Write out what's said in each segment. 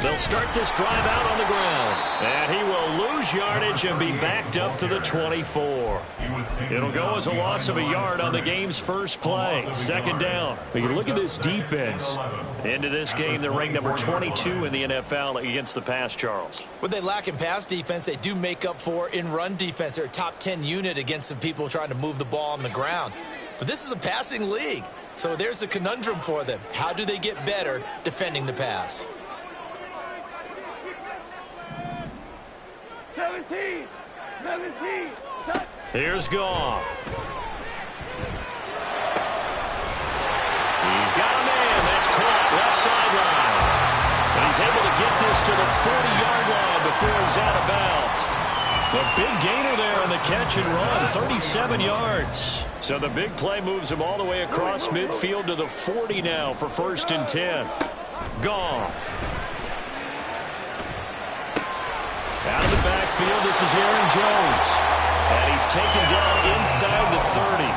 They'll start this drive out on the ground. And he will lose yardage and be backed up to the 24. It'll go as a loss of a yard on the game's first play. Second down. But you look at this defense. Into this game, they're ranked number 22 in the NFL against the pass, Charles. What they lack in pass defense, they do make up for in run defense. They're a top 10 unit against the people trying to move the ball on the ground. But this is a passing league. So there's a conundrum for them. How do they get better defending the pass? 17. Here's Goff. He's got a man. That's caught left sideline. And he's able to get this to the 40-yard line before he's out of bounds. The big gainer there on the catch and run, 37 yards. So the big play moves him all the way across midfield to the 40 now for 1st and 10. Goff. Out of the backfield, this is Aaron Jones. And he's taken down inside the 30.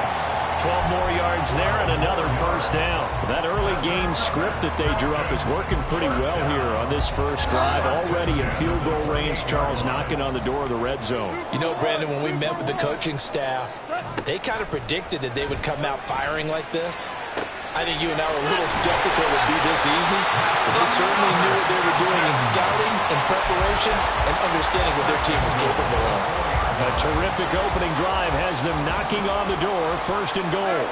12 more yards there and another 1st down. That early game script that they drew up is working pretty well here on this first drive. Already in field goal range, Charles knocking on the door of the red zone. You know, Brandon, when we met with the coaching staff, they kind of predicted that they would come out firing like this. I think you and I were a little skeptical it would be this easy, but they certainly knew what they were doing in scouting and preparation and understanding what their team was capable of. A terrific opening drive has them knocking on the door, 1st and goal.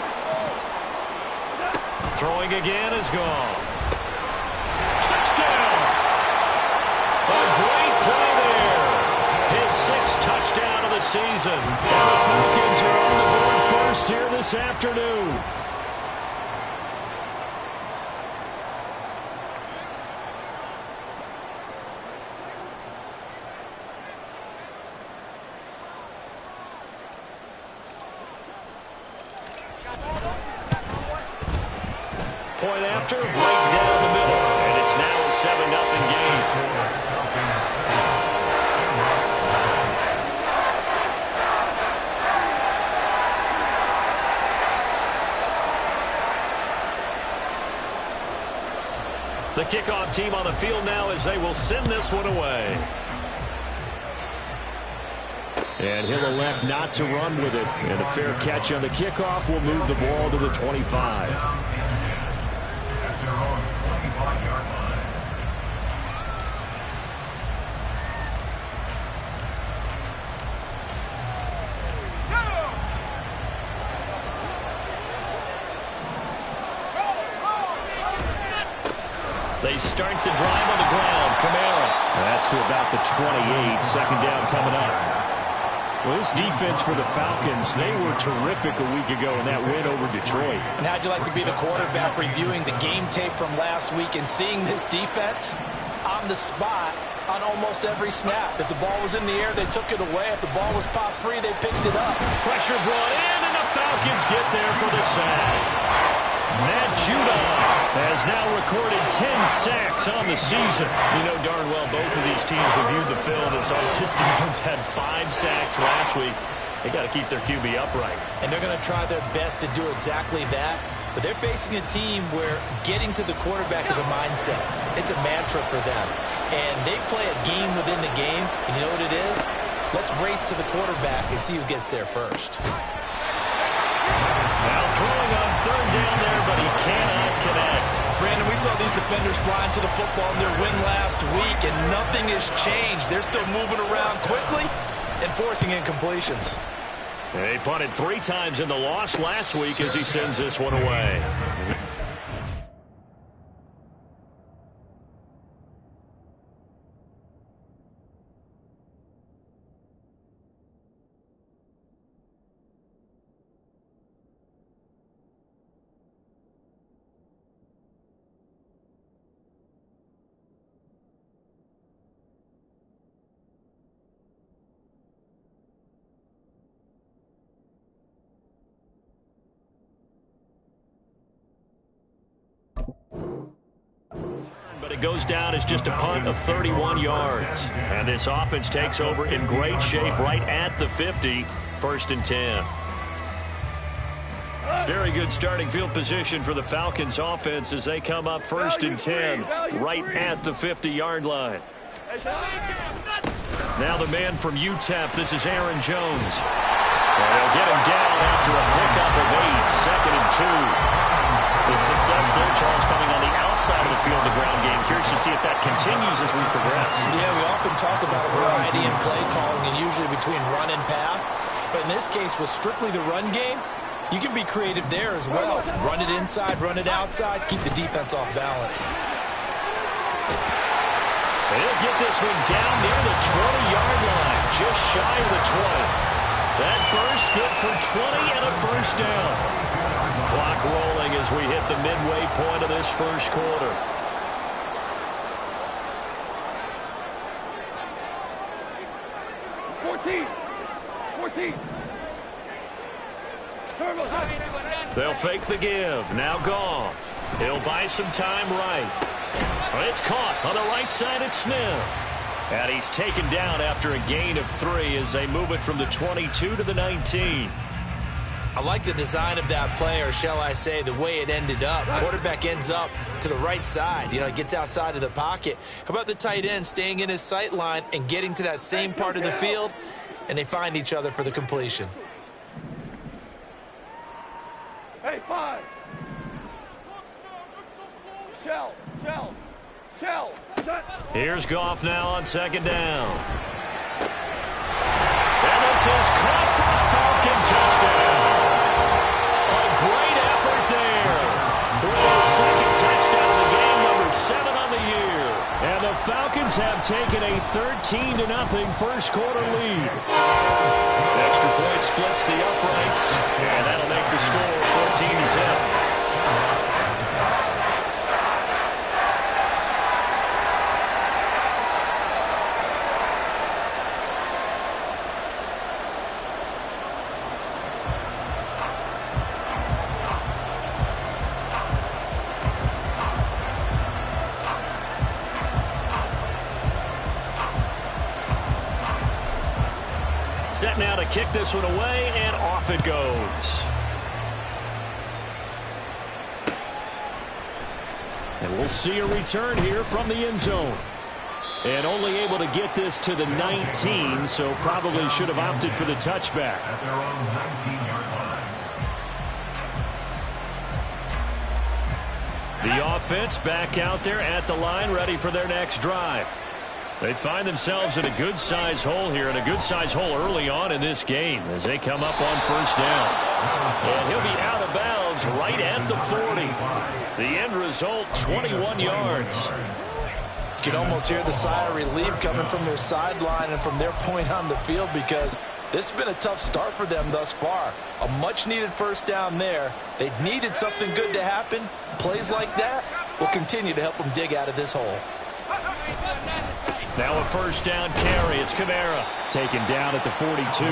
Throwing again is Goff. Touchdown! A great play there. His 6th touchdown of the season. And the Falcons are on the board first here this afternoon. Point after, right down the middle. And it's now a 7-0 game. The kickoff team on the field now as they will send this one away. And he'll elect not to run with it. And a fair catch on the kickoff will move the ball to the 25. They start the drive on the ground. Kamara. That's to about the 28. 2nd down coming up. Well, this defense for the Falcons, they were terrific a week ago in that win over Detroit. And how'd you like to be the quarterback reviewing the game tape from last week and seeing this defense on the spot on almost every snap? If the ball was in the air, they took it away. If the ball was popped free, they picked it up. Pressure brought in, and the Falcons get there for the sack. Matt Judon has now recorded 10 sacks on the season. You know darn well both of these teams reviewed the film as this defense had 5 sacks last week. They got to keep their QB upright. And they're going to try their best to do exactly that. But they're facing a team where getting to the quarterback is a mindset. It's a mantra for them. And they play a game within the game. And you know what it is? Let's race to the quarterback and see who gets there first. Now throwing on 3rd down there, but he cannot connect. Brandon, we saw these defenders flying to the football in their win last week, and nothing has changed. They're still moving around quickly and forcing incompletions. They punted 3 times in the loss last week as he sends this one away. But it goes down as just a punt of 31 yards. And this offense takes over in great shape right at the 50. 1st and 10. Very good starting field position for the Falcons offense as they come up 1st and 10 right at the 50-yard line. Now the man from UTEP, this is Aaron Jones. They'll get him down after a pickup of 8, 2nd and 2. The success there, Charles, coming on the outside of the field of the ground game. Curious to see if that continues as we progress. Yeah, we often talk about a variety in play calling and usually between run and pass. But in this case, with strictly the run game, you can be creative there as well. Run it inside, run it outside, keep the defense off balance. He'll get this one down near the 20-yard line, just shy of the 20. That burst good for 20 and a first down. Clock rolling as we hit the midway point of this first quarter. They'll fake the give. Now Goff. He'll buy some time right. It's caught on the right side at Smith. And he's taken down after a gain of 3 as they move it from the 22 to the 19. I like the design of that play, or shall I say the way it ended up. Quarterback ends up to the right side. He gets outside of the pocket. How about the tight end staying in his sight line and getting to that same part of the field, and they find each other for the completion. Hey, 5. Shell. Here's Goff now on 2nd down. And this is caught for a Falcon touchdown. A great effort there. His 2nd touchdown of the game, number 7 on the year. And the Falcons have taken a 13-0 first quarter lead. Extra point splits the uprights, and that'll make the score 14-0. Set now to kick this one away, and off it goes. And we'll see a return here from the end zone. And only able to get this to the 19, so probably should have opted for the touchback. At their own 19-yard line. The offense back out there at the line, ready for their next drive. They find themselves in a good-sized hole here, and a good-sized hole early on in this game as they come up on 1st down. And he'll be out of bounds right at the 40. The end result, 21 yards. You can almost hear the sigh of relief coming from their sideline and from their point on the field, because this has been a tough start for them thus far. A much-needed first down there. They needed something good to happen. Plays like that will continue to help them dig out of this hole. Now a first down carry. It's Kamara taken down at the 42.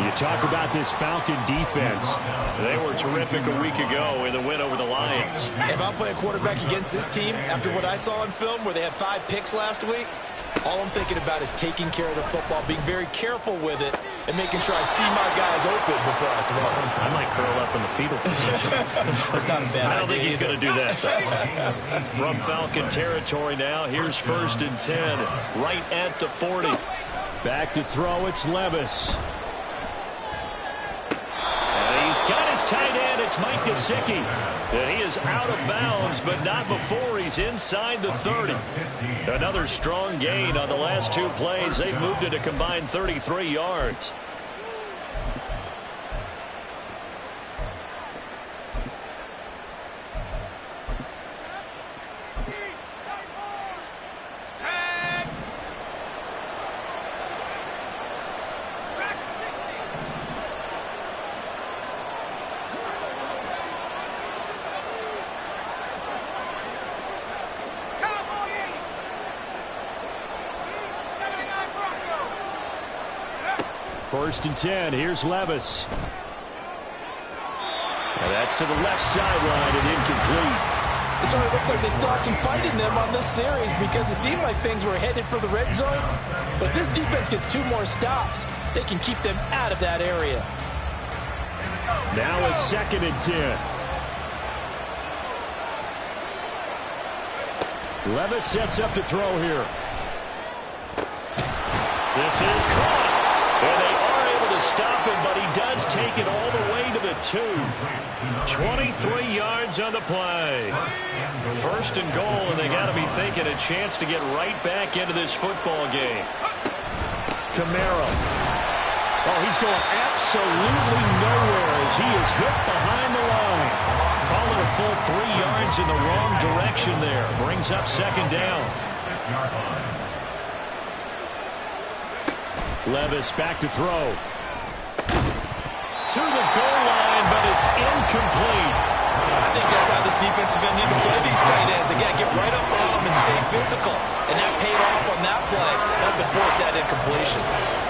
You talk about this Falcon defense. They were terrific a week ago in the win over the Lions. If I'm playing quarterback against this team, after what I saw on film where they had 5 picks last week, all I'm thinking about is taking care of the football, being very careful with it, and making sure I see my guys open before I throw them. I might curl up in the fetal position. That's not a bad idea. I don't think he's going to do that, though. From Falcon territory now, here's 1st and 10, right at the 40. Back to throw, it's Levis. And he's got his tight end, it's Mike Gesicki. And he is out of bounds, but not before he's inside the 30. Another strong gain on the last 2 plays. They've moved it a combined 33 yards. First and 10. Here's Levis. And that's to the left sideline and incomplete. It sort of looks like they still have some fight in them on this series, because it seemed like things were headed for the red zone. But this defense gets 2 more stops. They can keep them out of that area. Now a 2nd and 10. Levis sets up to throw here. This is caught. And they are able to stop him, but he does take it all the way to the 2. 23 yards on the play. 1st and goal, and they got to be thinking a chance to get right back into this football game. Camaro. Oh, he's going absolutely nowhere as he is hit behind the line. Call it a full 3 yards in the wrong direction there. Brings up 2nd down. Levis back to throw. To the goal line, but it's incomplete. I think that's how this defense is going to need to play these tight ends. Again, get right up on them and stay physical. And that paid off on that play, helping force that incompletion.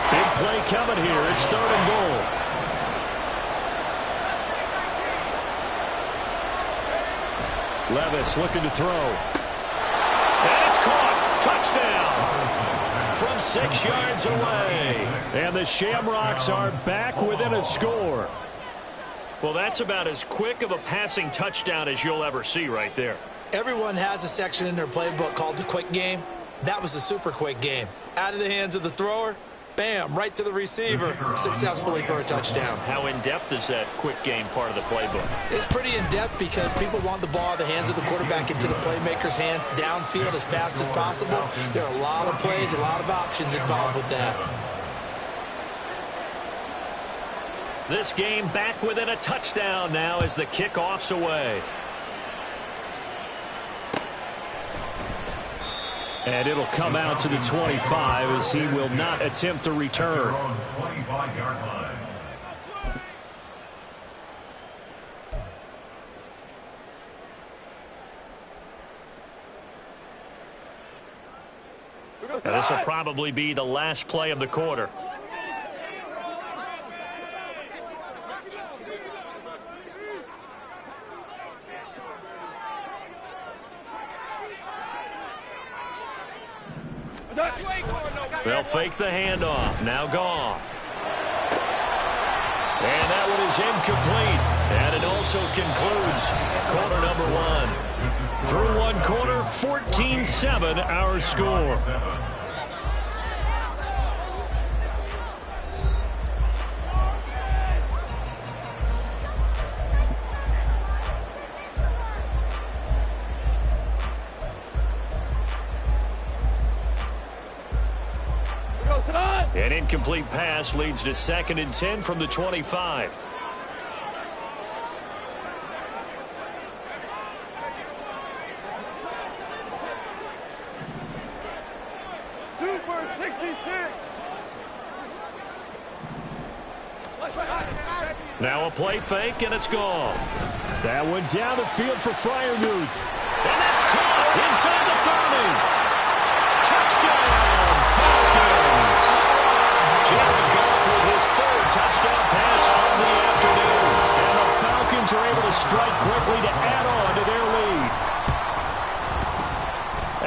Big play coming here. It's 3rd and goal. Levis looking to throw. And it's caught. Touchdown. From 6 yards away. And the Shamrocks are back within a score. Well, that's about as quick of a passing touchdown as you'll ever see right there. Everyone has a section in their playbook called the quick game. That was a super quick game. Out of the hands of the thrower, bam, right to the receiver, successfully for a touchdown. How in-depth is that quick game part of the playbook? It's pretty in-depth because people want the ball in the hands of the quarterback into the playmaker's hands downfield as fast as possible. There are a lot of plays, a lot of options involved with that. This game back within a touchdown now as the kickoff's away. And it'll come out to the 25 as he will not attempt to return. Now, this will probably be the last play of the quarter. They'll fake the handoff. Now Goff. And that one is incomplete. And it also concludes quarter number 1. Through one quarter, 14-7 our score. An incomplete pass leads to 2nd and 10 from the 25. Super 66. Now a play fake, and it's gone. That one down the field for Freiermuth. And that's caught inside the 30. Touchdown, Falcons. Jared Goff with his 3rd touchdown pass of the afternoon. And the Falcons are able to strike quickly to add on to their lead.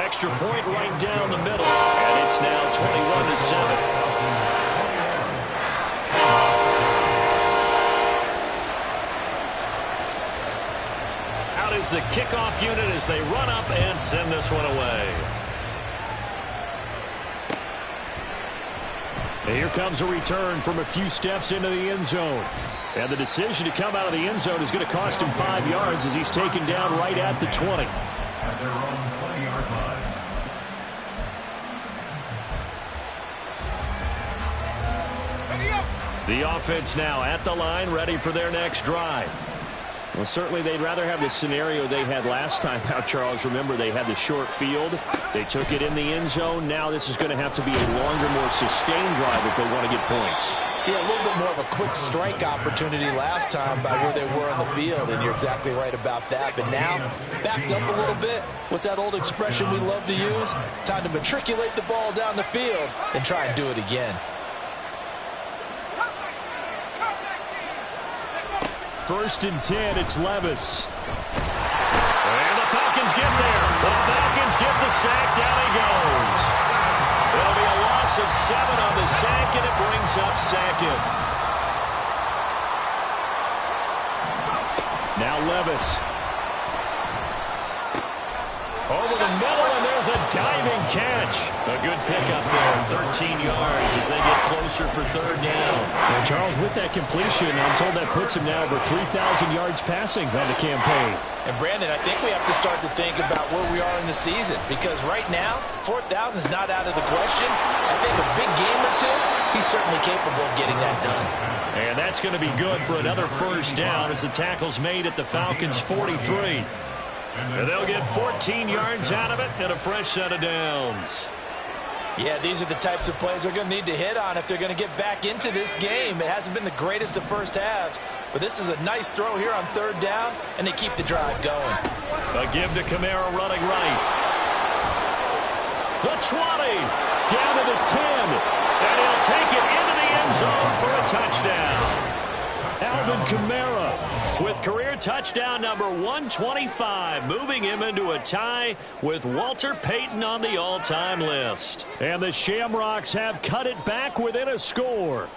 Extra point right down the middle, and it's now 21-7. Out is the kickoff unit as they run up and send this one away. And here comes a return from a few steps into the end zone. And the decision to come out of the end zone is going to cost him 5 yards as he's taken down right at the 20. At their own 20-yard line. The offense now at the line, ready for their next drive. Well, certainly they'd rather have the scenario they had last time out, Charles. Remember, they had the short field. They took it in the end zone. Now this is going to have to be a longer, more sustained drive if they want to get points. Yeah, a little bit more of a quick strike opportunity last time by where they were on the field, and you're exactly right about that. But now, backed up a little bit, what's that old expression we love to use? Time to matriculate the ball down the field and try and do it again. 1st and 10, it's Levis. And the Falcons get there. The Falcons get the sack. Down he goes. It'll be a loss of 7 on the sack, and it brings up 2nd. Now Levis. Over the middle, and there's a diving catch. A good pickup there, 13 yards as they get closer for third down. And Charles, with that completion, I'm told that puts him now over 3,000 yards passing on the campaign. And Brandon, I think we have to start to think about where we are in the season, because right now, 4,000 is not out of the question. I think a big game or two, he's certainly capable of getting that done. And that's going to be good for another first down as the tackle's made at the Falcons' 43. And they'll get 14 yards out of it and a fresh set of downs. Yeah, these are the types of plays they're going to need to hit on if they're going to get back into this game. It hasn't been the greatest of first halves, but this is a nice throw here on third down, and they keep the drive going. A give to Kamara running right. The 20, down to the 10, and he'll take it into the end zone for a touchdown. Alvin Kamara with career touchdown number 125, moving him into a tie with Walter Payton on the all-time list. And the Shamrocks have cut it back within a score.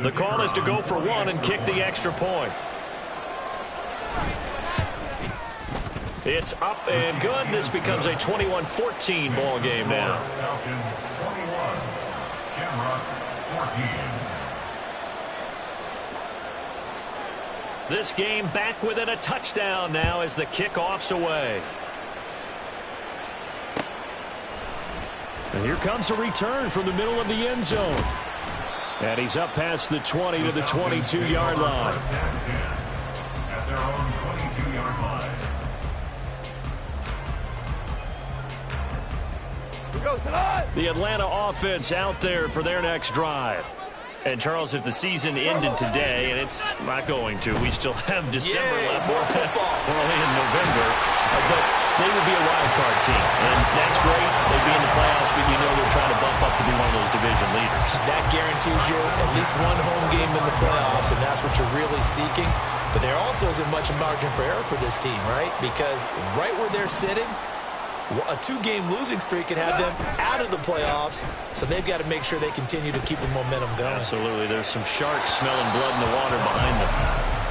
The call is to go for one and kick the extra point. It's up and good. This becomes a 21-14 ball game now. Falcons 21, Shamrocks 14. This game back within a touchdown now as the kickoff's away. And here comes a return from the middle of the end zone. And he's up past the 20 to the 22-yard line. At their own 22-yard line. The Atlanta offense out there for their next drive. And, Charles, if the season ended today, and it's not going to, we still have December left. More football. We're only in November. But they would be a wild card team. And that's great. They'd be in the playoffs, but you know they're trying to bump up to be one of those division leaders. That guarantees you at least one home game in the playoffs, and that's what you're really seeking. But there also isn't much margin for error for this team, right? Because right where they're sitting, a two-game losing streak could have them out of the playoffs, so they've got to make sure they continue to keep the momentum going. Absolutely. There's some sharks smelling blood in the water behind them.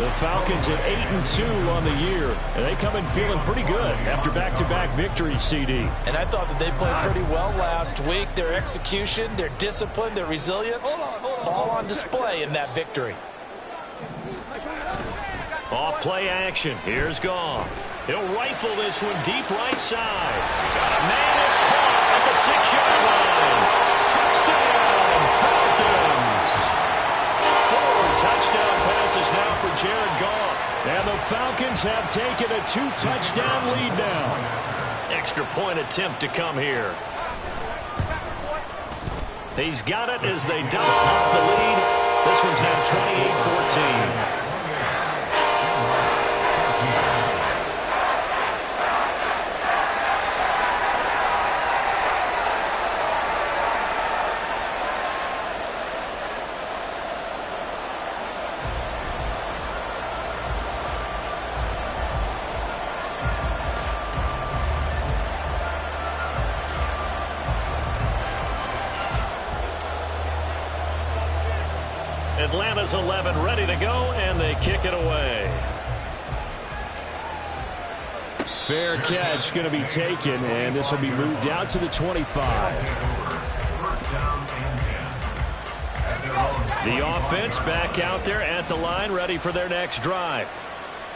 The Falcons at 8-2 on the year, and they come in feeling pretty good after back-to-back victories, CD. And I thought that they played pretty well last week. Their execution, their discipline, their resilience, all on display in that victory. Off play action. Here's Goff. He'll rifle this one deep right side. Got a man that's caught at the 6-yard line. Touchdown, Falcons. 4 touchdown passes now for Jared Goff. And the Falcons have taken a 2-touchdown lead now. Extra point attempt to come here. He's got it as they double up the lead. This one's now 28-14. Atlanta's 11 ready to go, and they kick it away. Fair catch going to be taken, and this will be moved out to the 25. The offense back out there at the line, ready for their next drive.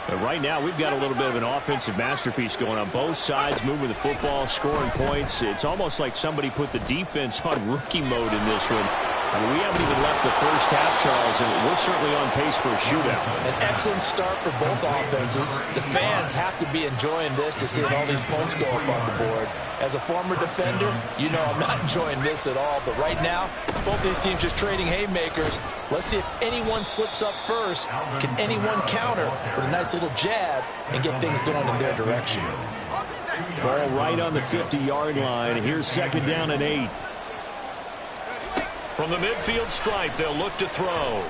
But right now, we've got a little bit of an offensive masterpiece going on both sides, moving the football, scoring points. It's almost like somebody put the defense on rookie mode in this one. I mean, we haven't even left the first half, Charles, and we're certainly on pace for a shootout. An excellent start for both offenses. The fans have to be enjoying this to see all these points go up on the board. As a former defender, you know I'm not enjoying this at all. But right now, both these teams just trading haymakers. Let's see if anyone slips up first. Can anyone counter with a nice little jab and get things going in their direction? Ball right on the 50-yard line. Here's second down and 8. From the midfield stripe, they'll look to throw.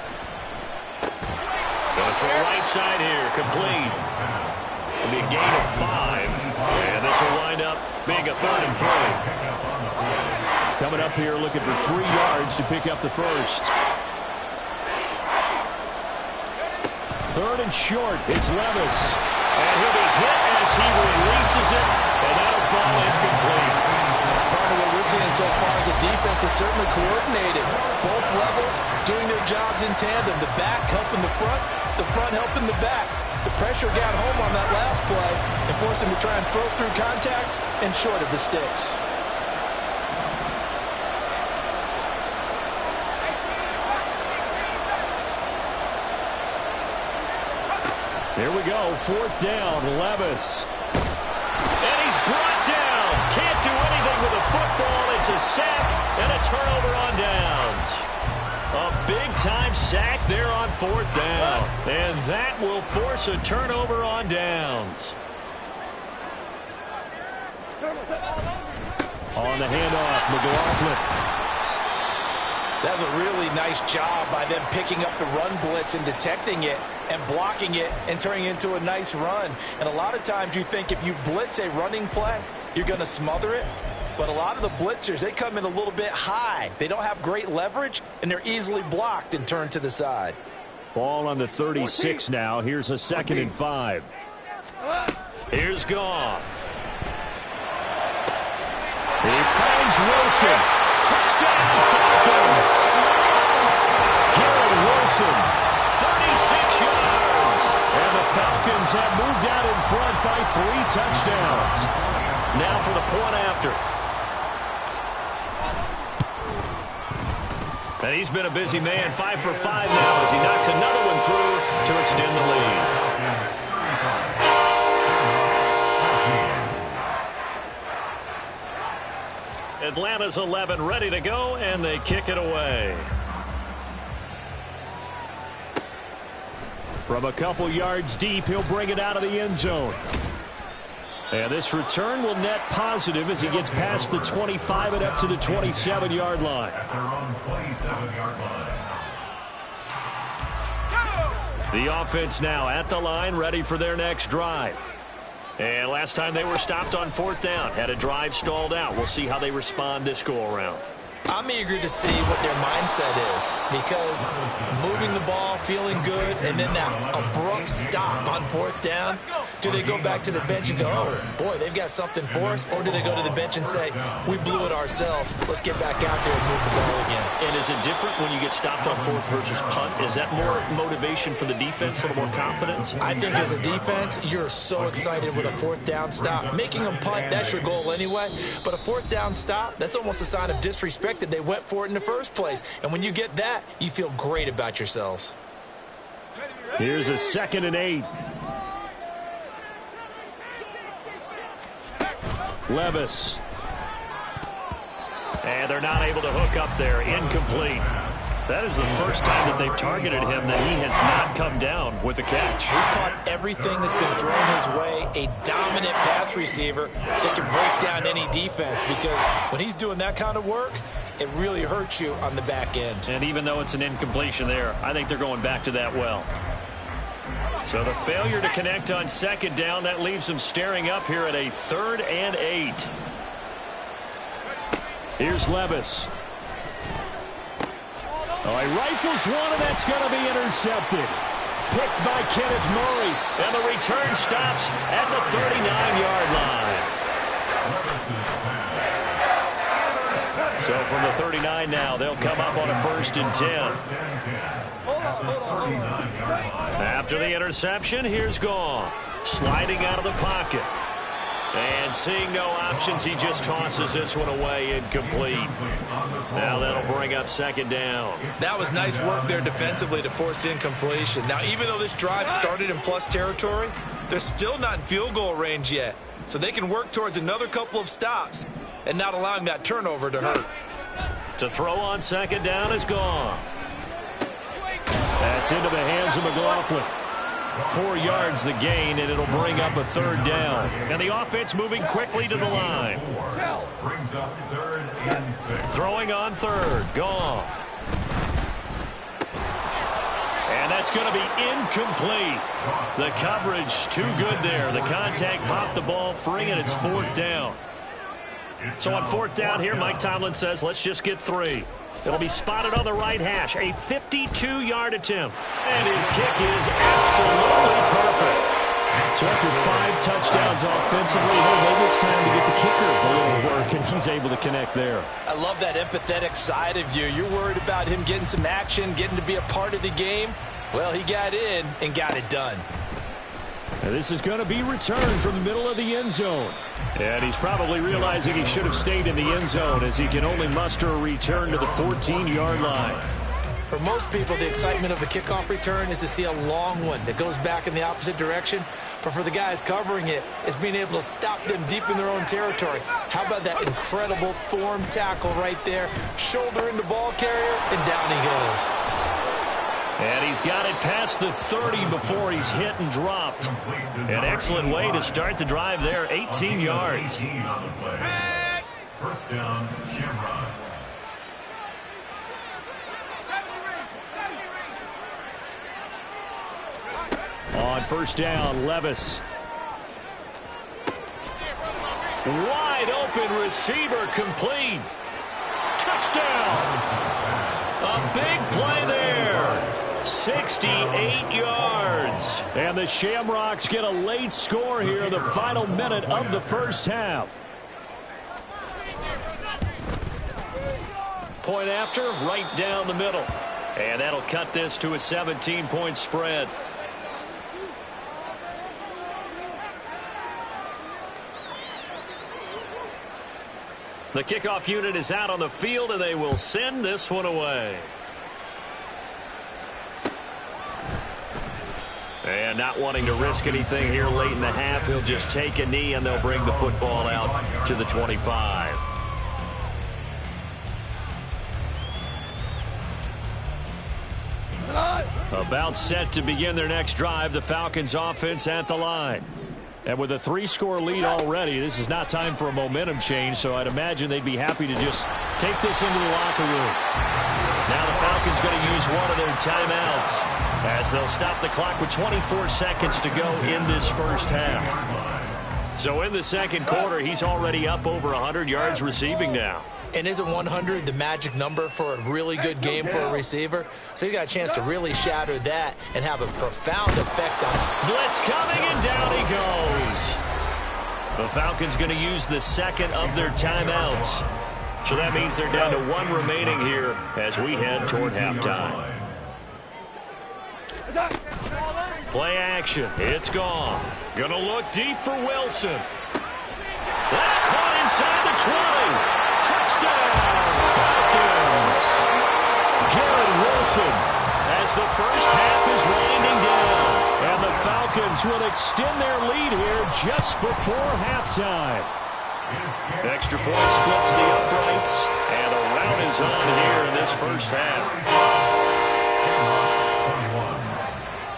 Going for the right side here, complete. It'll be a gain of 5, and this will wind up being a 3rd and 3. Coming up here looking for 3 yards to pick up the first. 3rd and short. It's Levis. And he'll be hit as he releases it, and that'll fall incomplete. Part of what we're seeing so far is the defense is certainly coordinated. Both levels doing their jobs in tandem. The back helping the front helping the back. The pressure got home on that last play and forced him to try and throw through contact and short of the sticks. Here we go, 4th down, Levis. And he's brought down. Can't do anything with a football. It's a sack and a turnover on downs. A big-time sack there on 4th down. And that will force a turnover on downs. On the handoff, McLaughlin. That was a really nice job by them picking up the run blitz and detecting it and blocking it and turning it into a nice run. And a lot of times you think if you blitz a running play, you're going to smother it. But a lot of the blitzers, they come in a little bit high. They don't have great leverage, and they're easily blocked and turned to the side. Ball on the 36 now. Here's a 2nd and 5. Here's Goff. He finds Wilson. Touchdown, Falcons. Garrett Wilson, 36 yards. And the Falcons have moved out in front by 3 touchdowns. Now for the point after. And he's been a busy man, 5 for 5 now as he knocks another one through to extend the lead. Atlanta's 11 ready to go, and they kick it away. From a couple yards deep, he'll bring it out of the end zone. And this return will net positive as he gets past the 25 and up to the 27-yard line. At their own 27-yard line. The offense now at the line, ready for their next drive. And last time they were stopped on 4th down, had a drive stalled out. We'll see how they respond this go-around. I'm eager to see what their mindset is because moving the ball, feeling good, and then that abrupt stop on 4th down, do they go back to the bench and go, oh, boy, they've got something for us? Or do they go to the bench and say, we blew it ourselves, let's get back out there and move the ball again? And is it different when you get stopped on 4th versus punt? Is that more motivation for the defense, a little more confidence? I think as a defense, you're so excited with a 4th down stop. Making them punt, that's your goal anyway. But a 4th down stop, that's almost a sign of disrespect that they went for it in the first place. And when you get that, you feel great about yourselves. Here's a 2nd and 8. Levis. And they're not able to hook up there. Incomplete. That is the first time that they've targeted him that he has not come down with a catch. He's caught everything that's been thrown his way. A dominant pass receiver that can break down any defense because when he's doing that kind of work, it really hurts you on the back end. And even though it's an incompletion there, I think they're going back to that well. So the failure to connect on 2nd down, that leaves them staring up here at a 3rd and 8. Here's Levis. Oh, he rifles one, and that's going to be intercepted. Picked by Kenneth Murray. And the return stops at the 39-yard line. So from the 39 now, they'll come up on a 1st and 10. After the interception, here's Goff. Sliding out of the pocket. And seeing no options, he just tosses this one away, incomplete. Now that'll bring up 2nd down. That was nice work there defensively to force incompletion. Now, even though this drive started in plus territory, they're still not in field goal range yet. So they can work towards another couple of stops and not allowing that turnover to hurt. To throw on 2nd down is Goff. That's into the hands of McLaughlin. 4 yards the gain, and it'll bring up a 3rd down. And the offense moving quickly to the line. Brings up 3rd and 6. Throwing on 3rd, Goff. And that's going to be incomplete. The coverage too good there. The contact popped the ball free, and it's 4th down. So on 4th down here, Mike Tomlin says, let's just get 3. It'll be spotted on the right hash. A 52-yard attempt. And his kick is absolutely perfect. So after 5 touchdowns offensively, maybe it's time to get the kicker a little work, and he's able to connect there. I love that empathetic side of you. You're worried about him getting some action, getting to be a part of the game. Well, he got in and got it done. And this is going to be returned from the middle of the end zone. And he's probably realizing he should have stayed in the end zone as he can only muster a return to the 14-yard line. For most people, the excitement of the kickoff return is to see a long one that goes back in the opposite direction. But for the guys covering it, it's being able to stop them deep in their own territory. How about that incredible form tackle right there? Shoulder into ball carrier, and down he goes. And he's got it past the 30 before he's hit and dropped. An excellent way to start the drive there, 18 yards. First down, Shamrocks. On first down, Levis. Wide open receiver complete. Touchdown. A big play there. 68 yards. And the Shamrocks get a late score here in the final minute of the first half. Point after, right down the middle. And that'll cut this to a 17-point spread. The kickoff unit is out on the field, and they will send this one away. And not wanting to risk anything here late in the half, he'll just take a knee, and they'll bring the football out to the 25. About set to begin their next drive, the Falcons offense at the line. And with a 3-score lead already, this is not time for a momentum change, so I'd imagine they'd be happy to just take this into the locker room. Now the Falcons going to use one of their timeouts as they'll stop the clock with 24 seconds to go in this first half. So in the second quarter, he's already up over 100 yards receiving now. And isn't 100 the magic number for a really good game for a receiver? So he's got a chance to really shatter that and have a profound effect on it. Blitz coming, and down he goes. The Falcons going to use the second of their timeouts. So that means they're down to 1 remaining here as we head toward halftime. Play action. It's gone. Going to look deep for Wilson. That's caught inside the 20. Touchdown, Falcons. Garrett Wilson as the first half is winding down. And the Falcons will extend their lead here just before halftime. Extra point splits the uprights, and a rout is on here in this first half.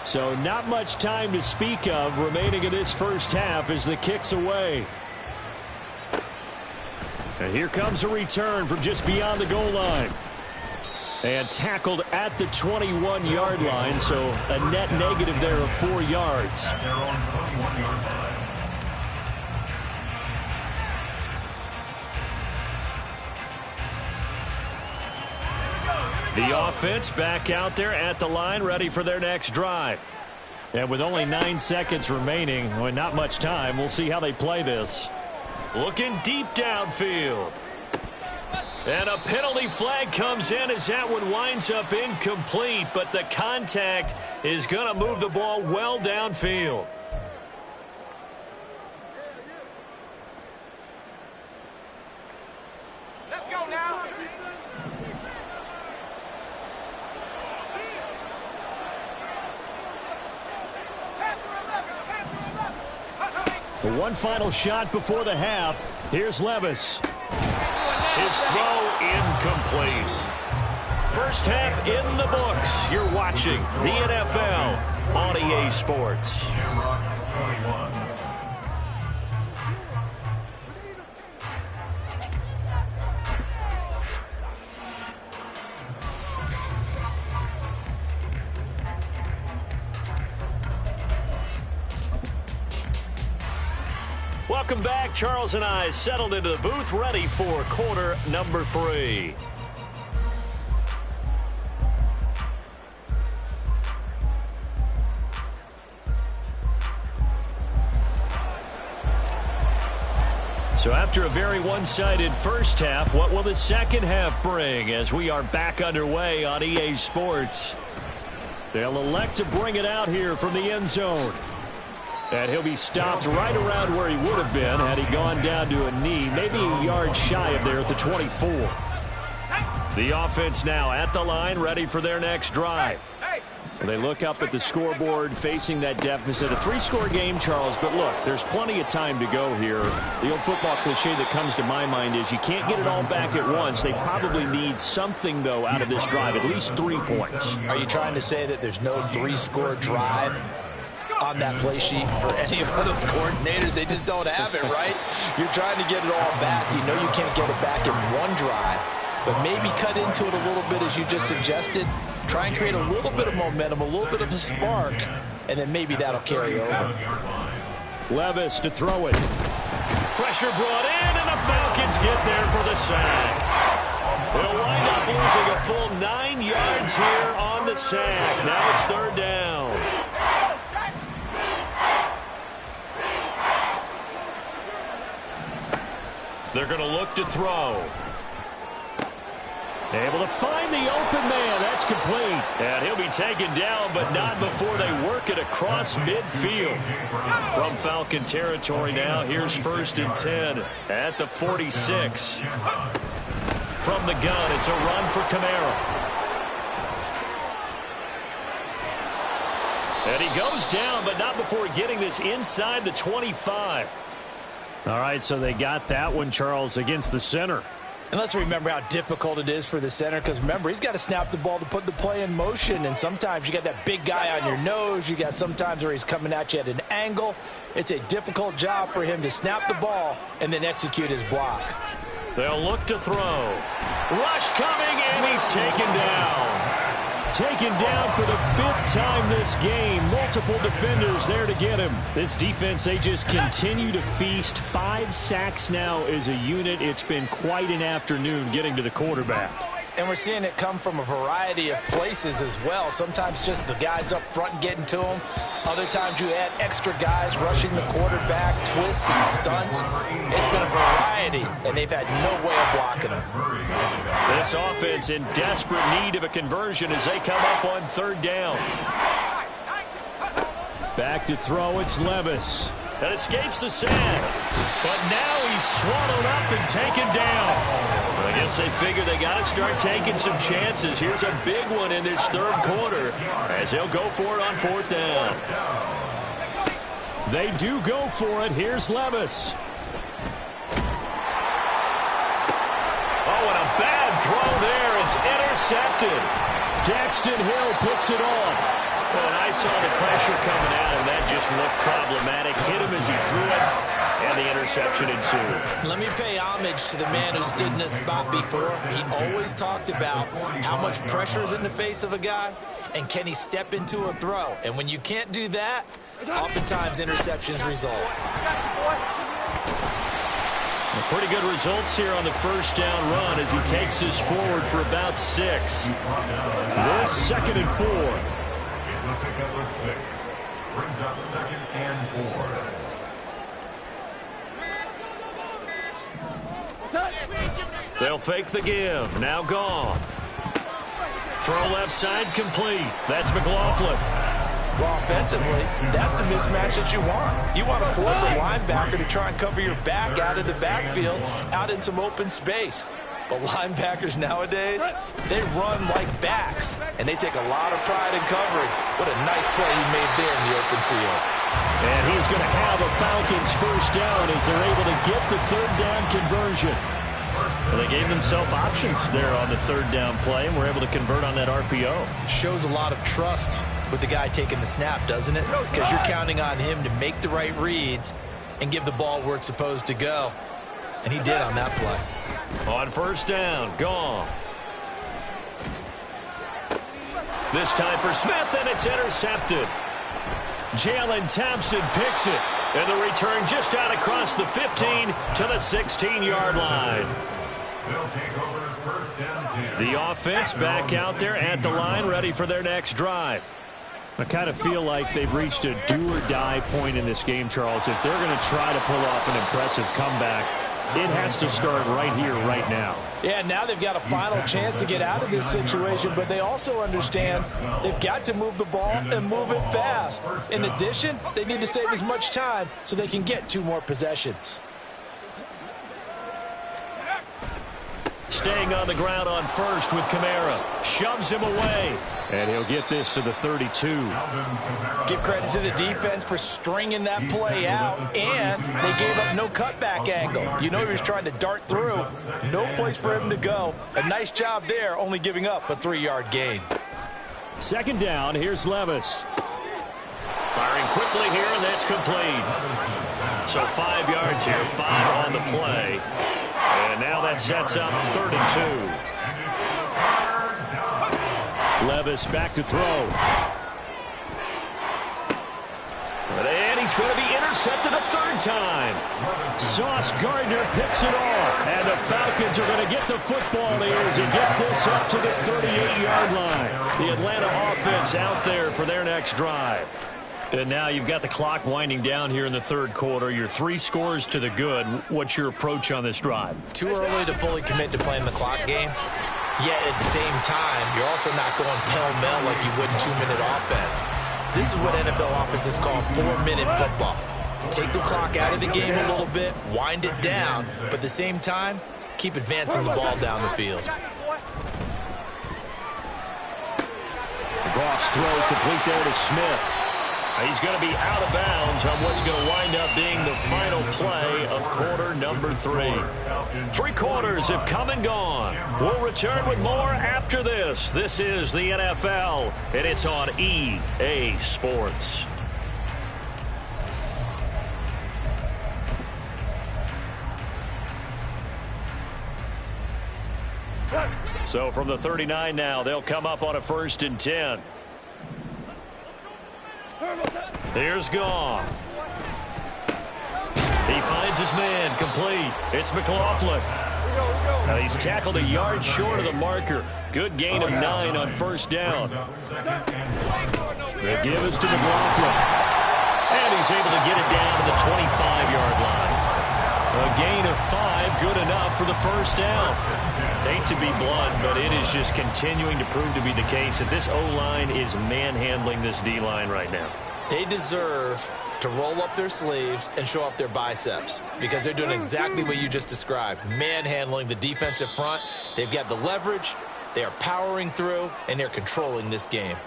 So not much time to speak of remaining in this first half as the kick's away. And here comes a return from just beyond the goal line. And tackled at the 21-yard line, so a net negative there of 4 yards. At their own 21-yard line. The offense back out there at the line, ready for their next drive. And with only 9 seconds remaining, well, not much time, we'll see how they play this. Looking deep downfield. And a penalty flag comes in as that one winds up incomplete, but the contact is going to move the ball well downfield. Let's go now. One final shot before the half. Here's Levis. His throw incomplete. First half in the books. You're watching the NFL on EA Sports. Shamrocks 21. Welcome back. Charles and I settled into the booth, ready for quarter number 3. So after a very one-sided first half, what will the second half bring as we are back underway on EA Sports? They'll elect to bring it out here from the end zone. And he'll be stopped right around where he would have been had he gone down to a knee, maybe a yard shy of there at the 24. The offense now at the line, ready for their next drive. They look up at the scoreboard, facing that deficit. A 3-score game, Charles, but look, there's plenty of time to go here. The old football cliche that comes to my mind is you can't get it all back at once. They probably need something, though, out of this drive, at least 3 points. Are you trying to say that there's no 3-score drive on that play sheet for any of those coordinators? They just don't have it, right? You're trying to get it all back. You know you can't get it back in one drive, but maybe cut into it a little bit as you just suggested. Try and create a little bit of momentum, a little bit of a spark, and then maybe that'll carry over. Levis to throw it. Pressure brought in, and the Falcons get there for the sack. They'll wind up losing a full 9 yards here on the sack. Now it's 3rd down. They're going to look to throw. Able to find the open man. That's complete. And he'll be taken down, but not before they work it across midfield. From Falcon territory now, here's 1st and 10 at the 46. From the gun, it's a run for Kamara. And he goes down, but not before getting this inside the 25. All right, so they got that one, Charles, against the center. And let's remember how difficult it is for the center, because remember, he's got to snap the ball to put the play in motion, and sometimes you got that big guy on your nose. You got sometimes where he's coming at you at an angle. It's a difficult job for him to snap the ball and then execute his block. They'll look to throw. Rush coming, and he's taken down. Taken down for the 5th time this game. Multiple defenders there to get him. This defense, they just continue to feast. 5 sacks now as a unit. It's been quite an afternoon getting to the quarterback. And we're seeing it come from a variety of places as well. Sometimes just the guys up front getting to him. Other times you add extra guys rushing the quarterback, twists and stunts. It's been a variety, and they've had no way of blocking him. This offense in desperate need of a conversion as they come up on 3rd down. Back to throw, it's Levis. That escapes the sack. But now he's swallowed up and taken down. I guess they figure they got to start taking some chances. Here's a big one in this 3rd quarter as they'll go for it on 4th down. They do go for it. Here's Levis. Oh, and a bad throw there. It's intercepted. Daxton Hill picks it off. And I saw the pressure coming at him. That just looked problematic. Hit him as he threw it, and the interception ensued. Let me pay homage to the man who stood in this spot before. He always talked about how much pressure is in the face of a guy, and can he step into a throw. And when you can't do that, oftentimes interceptions result. Pretty good results here on the 1st down run as he takes us forward for about 6. This 2nd and 4. The pickup with 6. Brings up 2nd and 4. They'll fake the give. Now Goff. Throw left side complete. That's McLaughlin. Well, offensively, that's the mismatch that you want. You want to force a linebacker to try and cover your back out of the backfield, out in some open space. But linebackers nowadays, they run like backs, and they take a lot of pride in covering. What a nice play he made there in the open field. And he's going to have a Falcons 1st down as they're able to get the 3rd down conversion. Well, they gave themselves options there on the 3rd down play, and were able to convert on that RPO. Shows a lot of trust with the guy taking the snap, doesn't it? Because you're counting on him to make the right reads and give the ball where it's supposed to go. And he did on that play. On 1st down, Goff. This time for Smith, and it's intercepted. Jalen Thompson picks it. And the return just out across the 15 to the 16-yard line. They'll take over 1st down 10. The offense back out there at the line, ready for their next drive. I kind of feel like they've reached a do-or-die point in this game, Charles. If they're going to try to pull off an impressive comeback, It has to start right here, right now. Yeah, now they've got a final chance to get out of this situation, but they also understand they've got to move the ball and move it fast. In addition, they need to save as much time so they can get 2 more possessions. Staying on the ground on first with Kamara. Shoves him away. And he'll get this to the 32. Give credit to the defense for stringing that play out, and they gave up no cutback angle. You know he was trying to dart through. No place for him to go. A nice job there, only giving up a 3-yard gain. Second down, here's Levis. Firing quickly here, and that's complete. So 5 yards here, 5 on the play. And now that sets up 3rd and 2. Levis back to throw. And he's going to be intercepted a 3rd time. Sauce Gardner picks it off. And the Falcons are going to get the football here as he gets this up to the 38-yard line. The Atlanta offense out there for their next drive. And now you've got the clock winding down here in the 3rd quarter. You're 3 scores to the good. What's your approach on this drive? Too early to fully commit to playing the clock game. Yet at the same time, you're also not going pell-mell like you would in 2-minute offense. This is what NFL offenses call 4-minute football. Take the clock out of the game a little bit, wind it down, but at the same time, keep advancing the ball down the field. Goff's throw complete there to Smith. He's going to be out of bounds on what's going to wind up being the final play of quarter number 3. 3 quarters have come and gone. We'll return with more after this. This is the NFL, and it's on EA Sports. So from the 39 now, they'll come up on a 1st and 10. Here's Goff. He finds his man, complete. It's McLaughlin. Now he's tackled a yard short of the marker. Good gain of 9 on 1st down. The give is to McLaughlin. And he's able to get it down to the 25-yard line. A gain of 5, good enough for the 1st down. Hate to be blunt, but it is just continuing to prove to be the case that this O-line is manhandling this D-line right now. They deserve to roll up their sleeves and show up their biceps because they're doing exactly what you just described, manhandling the defensive front. They've got the leverage, they are powering through, and they're controlling this game.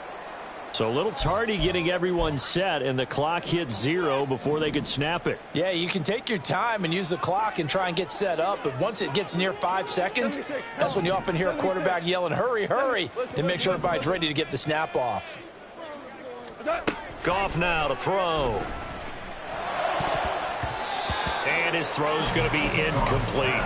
So a little tardy getting everyone set, and the clock hits 0 before they could snap it. Yeah, you can take your time and use the clock and try and get set up, but once it gets near 5 seconds, that's when you often hear a quarterback yelling, hurry, hurry, to make sure everybody's ready to get the snap off. Goff now to throw. And his throw's going to be incomplete.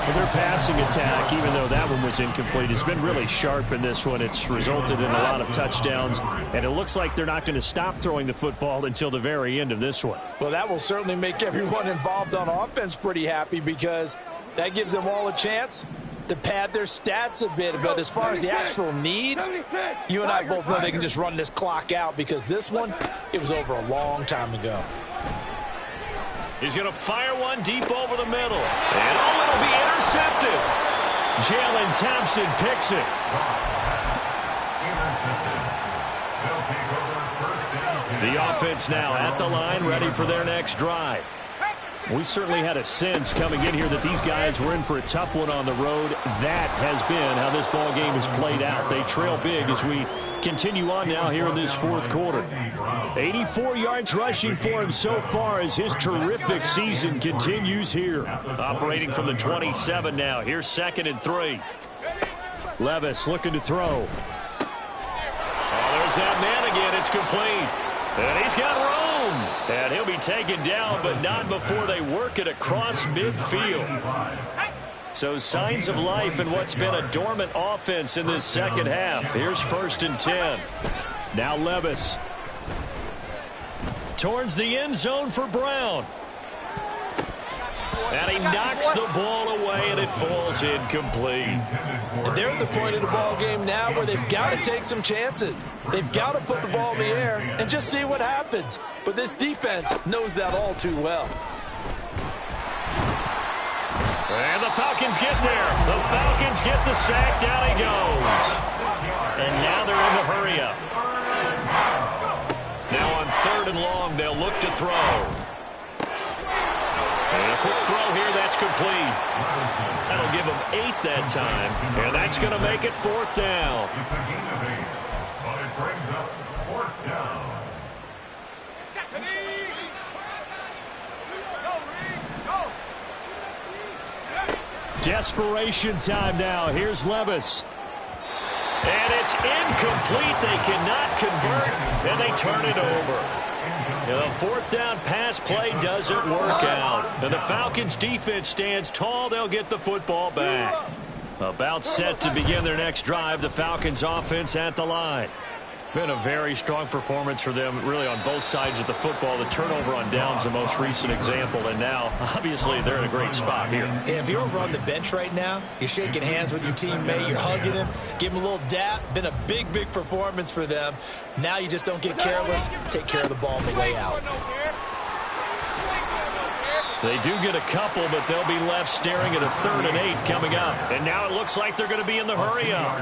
Well, their passing attack, even though that one was incomplete, has been really sharp in this one. It's resulted in a lot of touchdowns, and it looks like they're not going to stop throwing the football until the very end of this one. Well, that will certainly make everyone involved on offense pretty happy because that gives them all a chance to pad their stats a bit. But as far as the actual need, you and I both know they can just run this clock out because this one, it was over a long time ago. He's going to fire one deep over the middle. And oh, it'll be intercepted. Jalen Thompson picks it. The offense now at the line, ready for their next drive. We certainly had a sense coming in here that these guys were in for a tough one on the road. That has been how this ball game has played out. They trail big as we continue on now here in this 4th quarter. 84 yards rushing for him so far as his terrific season continues here. Operating from the 27 now. Here's 2nd and 3. Levis looking to throw. Oh, there's that man again. It's complete. And he's got room. And he'll be taken down, but not before they work it across midfield. So signs of life in what's been a dormant offense in this second half. Here's 1st and 10. Now Levis. Towards the end zone for Brown. And he knocks the ball away, and it falls incomplete. And they're at the point of the ball game now where they've got to take some chances. They've got to put the ball in the air and just see what happens. But this defense knows that all too well. And the Falcons get there. The Falcons get the sack. Down he goes. And now they're in the hurry-up. Now on 3rd and long, they'll look to throw. And a quick throw here, that's complete. That'll give them 8 that time. And that's going to make it 4th down. It's a gain of 8, but it brings up 4th down. Desperation time now. Here's Levis. And it's incomplete. They cannot convert, and they turn it over. And the 4th down pass play doesn't work out. And the Falcons defense stands tall. They'll get the football back. About set to begin their next drive. The Falcons offense at the line. Been a very strong performance for them, really, on both sides of the football. The turnover on downs, the most recent example, and now, obviously, they're in a great spot here. If you're over on the bench right now, you're shaking hands with your teammate, you're hugging him, give him a little dap. Been a big, big performance for them. Now you just don't get careless. Take care of the ball on the way out. They do get a couple, but they'll be left staring at a 3rd and 8 coming up. And now it looks like they're going to be in the hurry-up.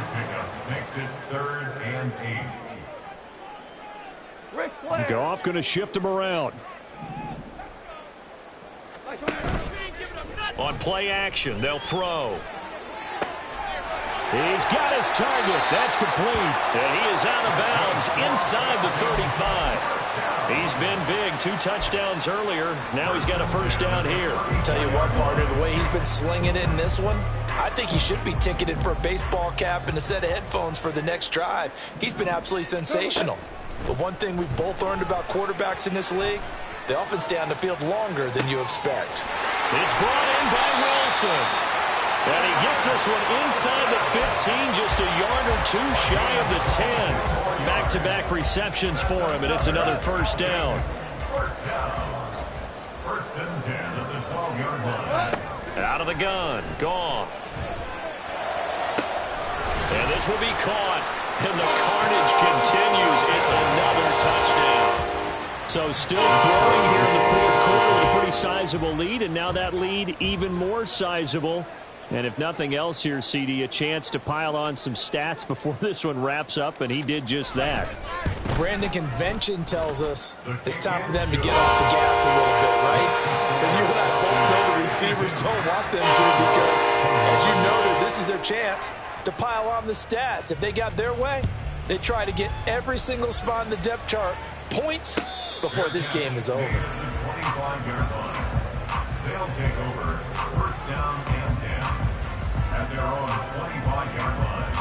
Makes it 3rd and 8. Goff going to shift him around. On play action, they'll throw. He's got his target. That's complete. And he is out of bounds inside the 35. He's been big. 2 touchdowns earlier. Now he's got a 1st down here. Tell you what, partner, the way he's been slinging it in this one, I think he should be ticketed for a baseball cap and a set of headphones for the next drive. He's been absolutely sensational. But one thing we've both learned about quarterbacks in this league, they often stay on the field longer than you expect. It's brought in by Wilson. And he gets this one inside the 15, just a yard or 2 shy of the 10. Back-to-back receptions for him, and it's another 1st down. 1st down. 1st and 10 at the 12-yard line. Out of the gun, Goff. And this will be caught. And the carnage continues. It's another touchdown. So still throwing here in the 4th quarter with a pretty sizable lead, and now that lead even more sizable. And if nothing else here, CD, a chance to pile on some stats before this one wraps up, and he did just that. Brandon, convention tells us it's time for them to get off the gas a little bit, right? Because you and I both know the receivers don't want them to, because, as you noted, this is their chance to pile on the stats. If they got their way, they try to get every single spot in the depth chart points before this game is over. 25-yard line. They'll take over 1st down and 10 at their own 25-yard line.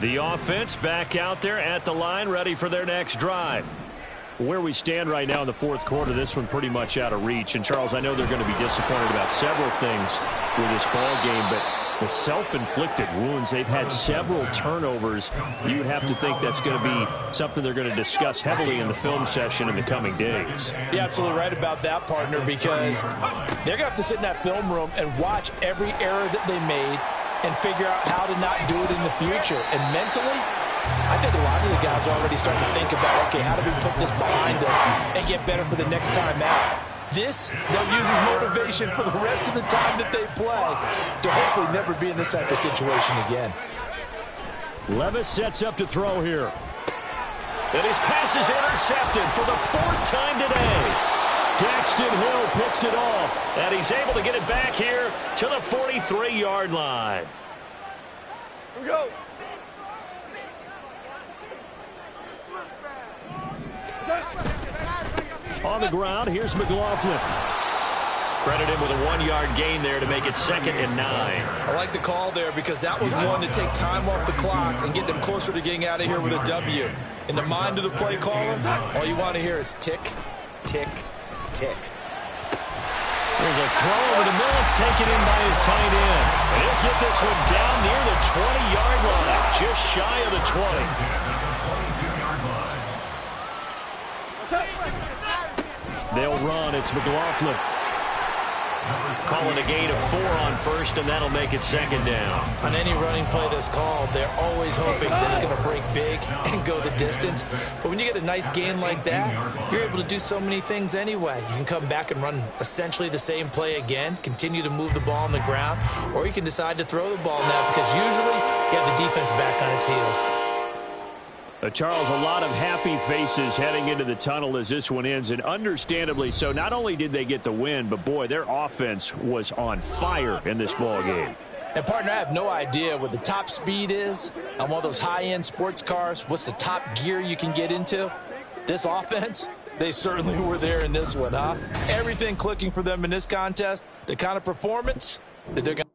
The offense back out there at the line, ready for their next drive. Where we stand right now in the 4th quarter, this one pretty much out of reach. And, Charles, I know they're going to be disappointed about several things with this ball game, but the self-inflicted wounds, they've had several turnovers. You would have to think that's going to be something they're going to discuss heavily in the film session in the coming days. You're absolutely right about that, partner, because they're going to have to sit in that film room and watch every error that they made and figure out how to not do it in the future. And mentally, I think a lot of the guys are already starting to think about, okay, how do we put this behind us and get better for the next time out? This, they'll use as motivation for the rest of the time that they play to hopefully never be in this type of situation again. Levis sets up to throw here. And his pass is intercepted for the 4th time today. Daxton Hill picks it off, and he's able to get it back here to the 43-yard line. Here we go. On the ground, here's McLaughlin. Credit him with a 1-yard gain there to make it 2nd and 9. I like the call there because that was one to take time off the clock and get them closer to getting out of here with a W. In the mind of the play caller, all you want to hear is tick, tick, tick. There's a throw over the middle. It's taken in by his tight end. And he'll get this one down near the 20-yard line, just shy of the 20. They'll run. It's McLaughlin. Calling a gain of 4 on first, and that'll make it second down. On any running play that's called, they're always hoping that it's going to break big and go the distance. But when you get a nice gain like that, you're able to do so many things anyway. You can come back and run essentially the same play again, continue to move the ball on the ground, or you can decide to throw the ball now because usually you have the defense back on its heels. Charles, a lot of happy faces heading into the tunnel as this one ends, and understandably so. Not only did they get the win, but, boy, their offense was on fire in this ball game. And, partner, I have no idea what the top speed is on one of those high-end sports cars. What's the top gear you can get into? This offense, they certainly were there in this one, huh? Everything clicking for them in this contest, the kind of performance that they're going to.